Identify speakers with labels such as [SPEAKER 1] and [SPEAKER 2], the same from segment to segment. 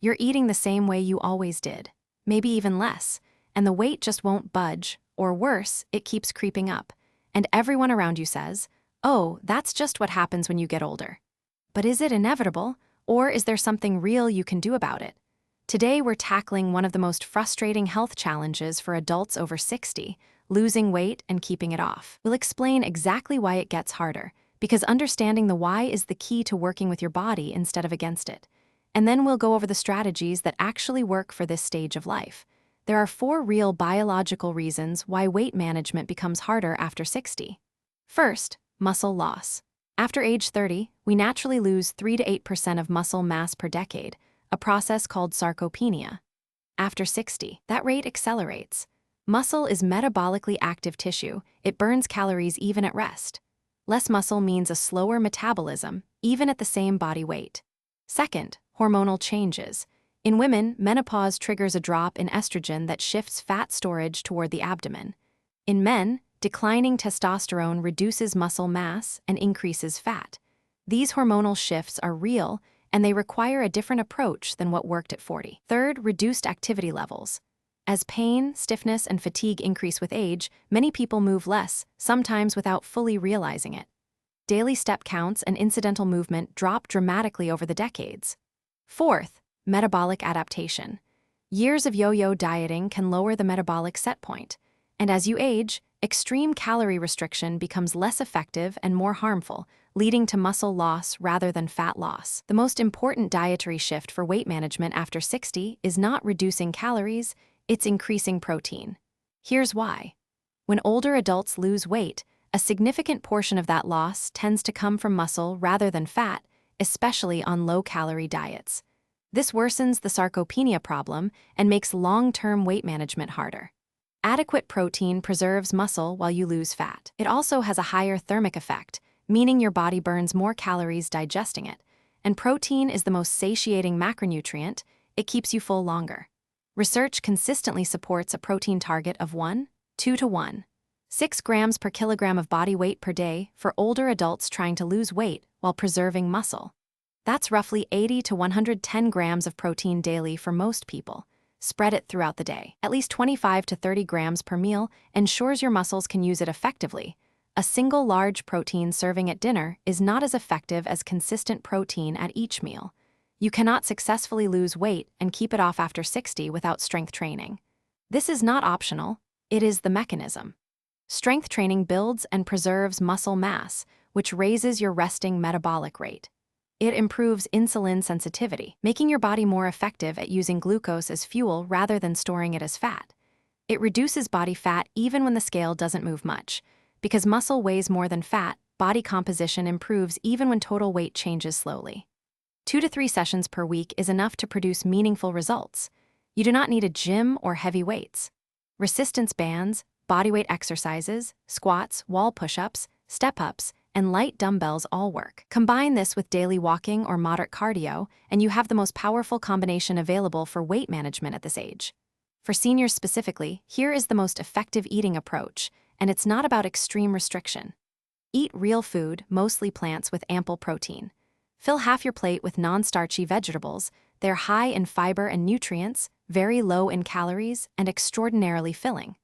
[SPEAKER 1] You're eating the same way you always did, maybe even less, and the weight just won't budge, or worse, it keeps creeping up. And everyone around you says, "Oh, that's just what happens when you get older." But is it inevitable, or is there something real you can do about it? Today, we're tackling one of the most frustrating health challenges for adults over 60, losing weight and keeping it off. We'll explain exactly why it gets harder, because understanding the why is the key to working with your body instead of against it. And then we'll go over the strategies that actually work for this stage of life. There are 4 real biological reasons why weight management becomes harder after 60. First, muscle loss. After age 30, we naturally lose 3 to 8% of muscle mass per decade, a process called sarcopenia. After 60, that rate accelerates. Muscle is metabolically active tissue. It burns calories even at rest. Less muscle means a slower metabolism, even at the same body weight. Second, hormonal changes. In women, menopause triggers a drop in estrogen that shifts fat storage toward the abdomen. In men, declining testosterone reduces muscle mass and increases fat. These hormonal shifts are real, and they require a different approach than what worked at 40. Third, reduced activity levels. As pain, stiffness, and fatigue increase with age, many people move less, sometimes without fully realizing it. Daily step counts and incidental movement drop dramatically over the decades. Fourth, metabolic adaptation. Years of yo-yo dieting can lower the metabolic set point, and as you age, extreme calorie restriction becomes less effective and more harmful, leading to muscle loss rather than fat loss. The most important dietary shift for weight management after 60 is not reducing calories, it's increasing protein. Here's why. When older adults lose weight, a significant portion of that loss tends to come from muscle rather than fat, especially on low-calorie diets. This worsens the sarcopenia problem and makes long-term weight management harder. Adequate protein preserves muscle while you lose fat. It also has a higher thermic effect, meaning your body burns more calories digesting it. And protein is the most satiating macronutrient, it keeps you full longer. Research consistently supports a protein target of 2 to 1. 6 grams per kilogram of body weight per day for older adults trying to lose weight while preserving muscle. That's roughly 80 to 110 grams of protein daily for most people. Spread it throughout the day. At least 25 to 30 grams per meal ensures your muscles can use it effectively. A single large protein serving at dinner is not as effective as consistent protein at each meal. You cannot successfully lose weight and keep it off after 60 without strength training. This is not optional, it is the mechanism. Strength training builds and preserves muscle mass, which raises your resting metabolic rate. It improves insulin sensitivity, making your body more effective at using glucose as fuel rather than storing it as fat. It reduces body fat even when the scale doesn't move much. Because muscle weighs more than fat, body composition improves even when total weight changes slowly. 2 to 3 sessions per week is enough to produce meaningful results. You do not need a gym or heavy weights. Resistance bands, bodyweight exercises, squats, wall push-ups, step-ups, and light dumbbells all work. Combine this with daily walking or moderate cardio, and you have the most powerful combination available for weight management at this age. For seniors specifically, here is the most effective eating approach, and it's not about extreme restriction. Eat real food, mostly plants with ample protein. Fill half your plate with non-starchy vegetables. They're high in fiber and nutrients, very low in calories, and extraordinarily filling.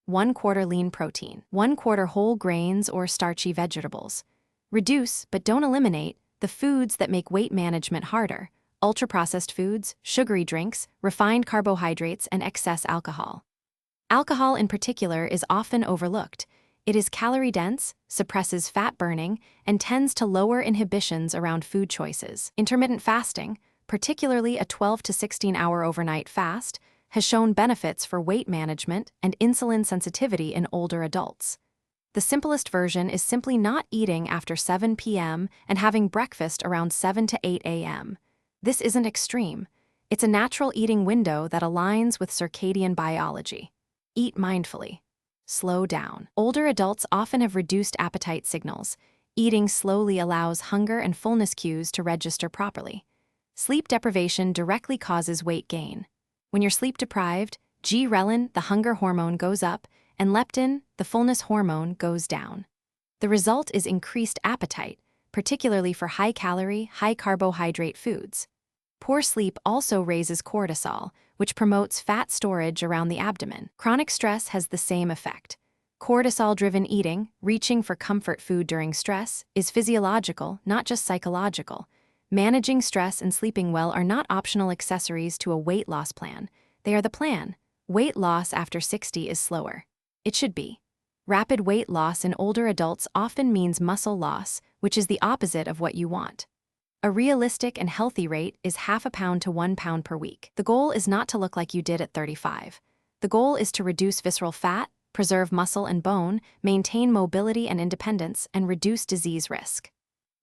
[SPEAKER 1] 1/4 lean protein, 1/4 whole grains or starchy vegetables. Reduce, but don't eliminate, the foods that make weight management harder: ultra-processed foods, sugary drinks, refined carbohydrates, and excess alcohol. Alcohol in particular is often overlooked. It is calorie-dense, suppresses fat burning, and tends to lower inhibitions around food choices. Intermittent fasting, particularly a 12 to 16-hour overnight fast, has shown benefits for weight management and insulin sensitivity in older adults. The simplest version is simply not eating after 7 p.m. and having breakfast around 7 to 8 a.m. This isn't extreme. It's a natural eating window that aligns with circadian biology. Eat mindfully. Slow down. Older adults often have reduced appetite signals. Eating slowly allows hunger and fullness cues to register properly. Sleep deprivation directly causes weight gain. When you're sleep deprived, ghrelin, the hunger hormone, goes up, and leptin, the fullness hormone, goes down. The result is increased appetite, particularly for high-calorie, high-carbohydrate foods. Poor sleep also raises cortisol, which promotes fat storage around the abdomen. Chronic stress has the same effect. Cortisol-driven eating, reaching for comfort food during stress, is physiological, not just psychological. Managing stress and sleeping well are not optional accessories to a weight loss plan. They are the plan. Weight loss after 60 is slower. It should be. Rapid weight loss in older adults often means muscle loss, which is the opposite of what you want. A realistic and healthy rate is 0.5 pound to 1 pound per week. The goal is not to look like you did at 35. The goal is to reduce visceral fat, preserve muscle and bone, maintain mobility and independence, and reduce disease risk.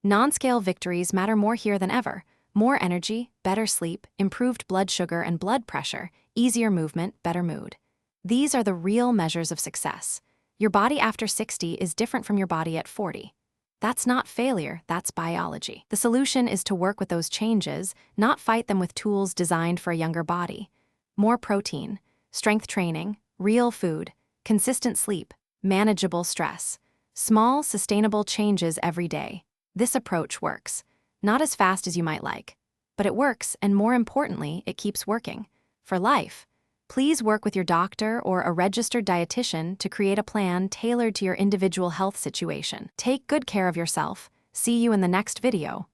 [SPEAKER 1] Non-scale victories matter more here than ever. More energy, better sleep, improved blood sugar and blood pressure, easier movement, better mood. These are the real measures of success. Your body after 60 is different from your body at 40. That's not failure, that's biology. The solution is to work with those changes, not fight them with tools designed for a younger body. More protein, strength training, real food, consistent sleep, manageable stress. Small, sustainable changes every day. This approach works. Not as fast as you might like, but it works, and more importantly, it keeps working. For life. Please work with your doctor or a registered dietitian to create a plan tailored to your individual health situation. Take good care of yourself. See you in the next video.